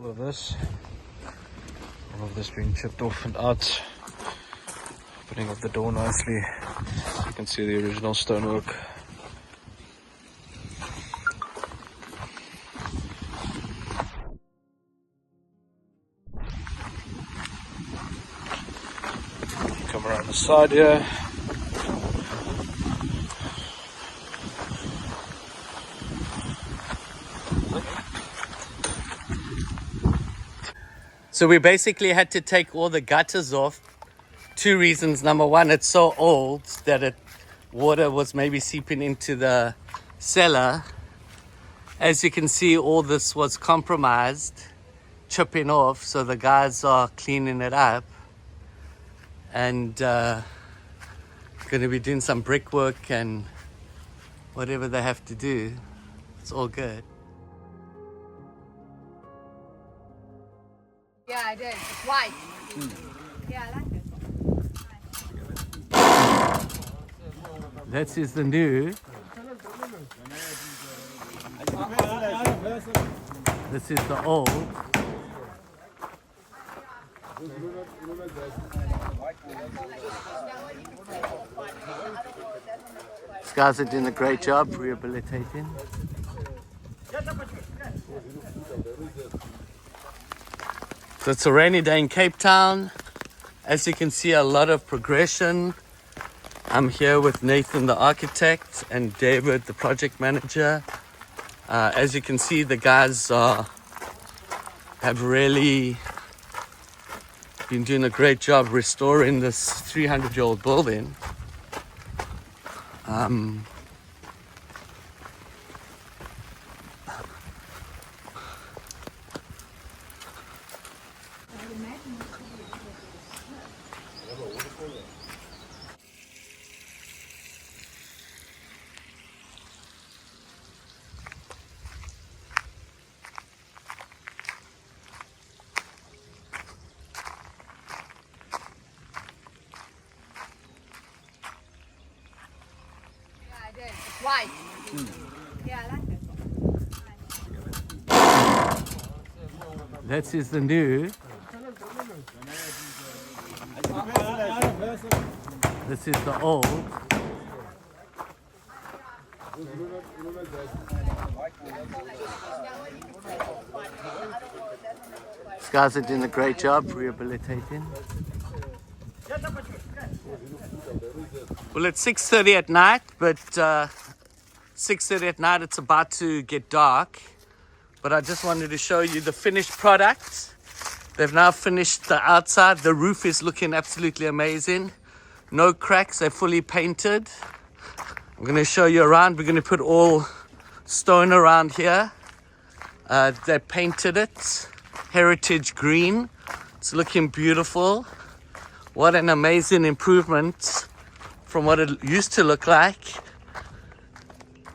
All of this being chipped off and out, putting up the door nicely. You can see the original stonework. Come around the side here. So we basically had to take all the gutters off. Two reasons. Number one, it's so old that water was maybe seeping into the cellar. As you can see, all this was compromised, chipping off, so the guys are cleaning it up and going to be doing some brickwork and whatever they have to do. It's all good. Yeah, I did. It's white. Yeah, I like it. This is the new. This is the old. These guys are doing a great job rehabilitating. So it's a rainy day in Cape Town. As you can see, a lot of progression. I'm here with Nathan, the architect, and David, the project manager. As you can see, the guys have really been doing a great job restoring this 300-year-old building. Yeah, I did. It's white. Yeah, I like it. This is the new. This is the old. These guys are doing a great job rehabilitating. Well, it's 6:30 at night, but 6:30 at night it's about to get dark. But I just wanted to show you the finished product. They've now finished the outside. The roof is looking absolutely amazing. No cracks, they're fully painted. I'm going to show you around. We're going to put all stone around here. They painted it heritage green. It's looking beautiful. What an amazing improvement from what it used to look like.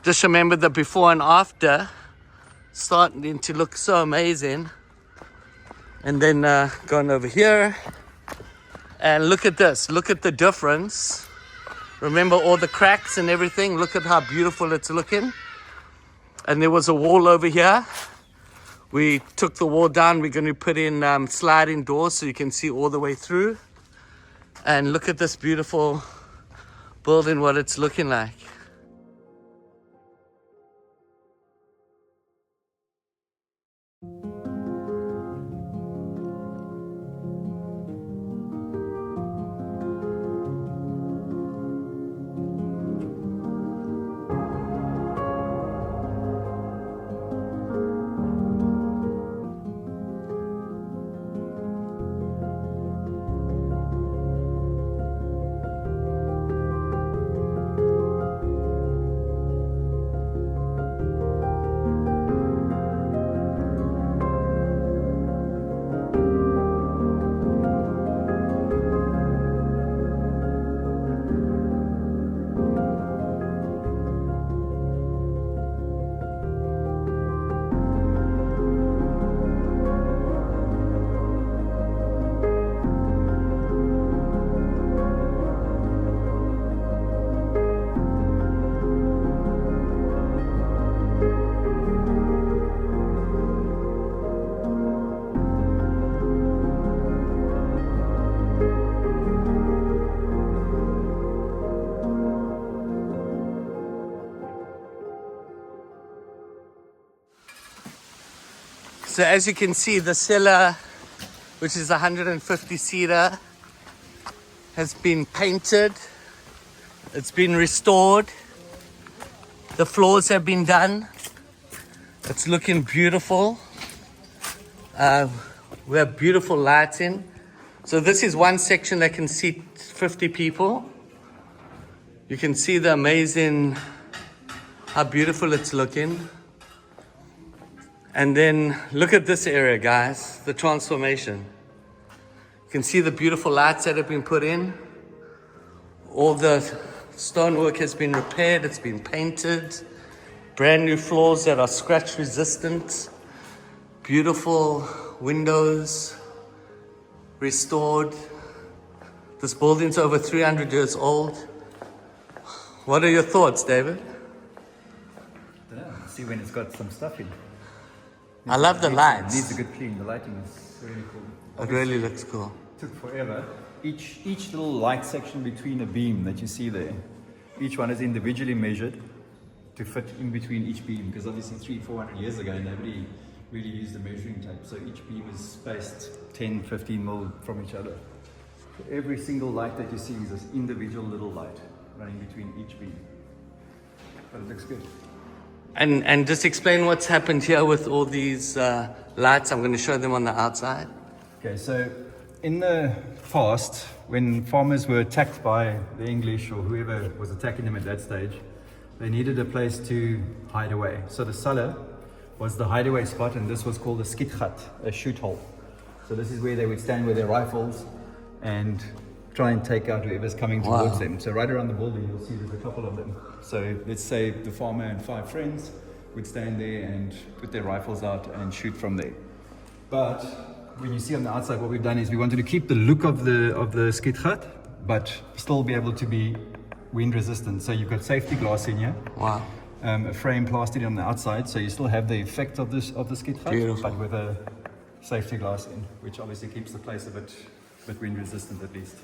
Just remember the before and after, starting to look so amazing. And then going over here, and look at this, look at the difference. Remember all the cracks and everything? Look at how beautiful it's looking. And there was a wall over here. We took the wall down. We're going to put in sliding doors so you can see all the way through. And look at this beautiful building, what it's looking like. So as you can see, the cellar, which is 150 seater, has been painted. It's been restored. The floors have been done. It's looking beautiful. We have beautiful lighting. So this is one section that can seat 50 people. You can see the amazing, how beautiful it's looking. And then look at this area, guys, the transformation. You can see the beautiful lights that have been put in. All the stonework has been repaired, it's been painted. Brand new floors that are scratch resistant. Beautiful windows, restored. This building's over 300 years old. What are your thoughts, David? I don't know. See when it's got some stuff in. I love the Needs lights. a good clean. The lighting is really cool. It really looks cool. Took forever. Each little light section between a beam that you see there, each one is individually measured to fit in between each beam, because obviously 300-400 years ago nobody really used the measuring tape, so each beam is spaced 10-15 mil from each other. So every single light that you see is this individual little light running between each beam. But it looks good. And just explain what's happened here with all these lights. I'm going to show them on the outside. Okay, so in the past, when farmers were attacked by the English or whoever was attacking them at that stage, they needed a place to hide away. So the cellar was the hideaway spot, and this was called a skitgat, a shoot hole. So this is where they would stand with their rifles and try and take out whoever's coming towards them. So right around the building, you'll see there's a couple of them. So let's say the farmer and 5 friends would stand there and put their rifles out and shoot from there. But when you see on the outside, what we've done is we wanted to keep the look of the skitgat, but still be able to be wind resistant. So you've got safety glass in here. Wow. A frame plastered on the outside, so you still have the effect of the skitgat, Beautiful. but with a safety glass in, which obviously keeps the place a bit wind resistant at least.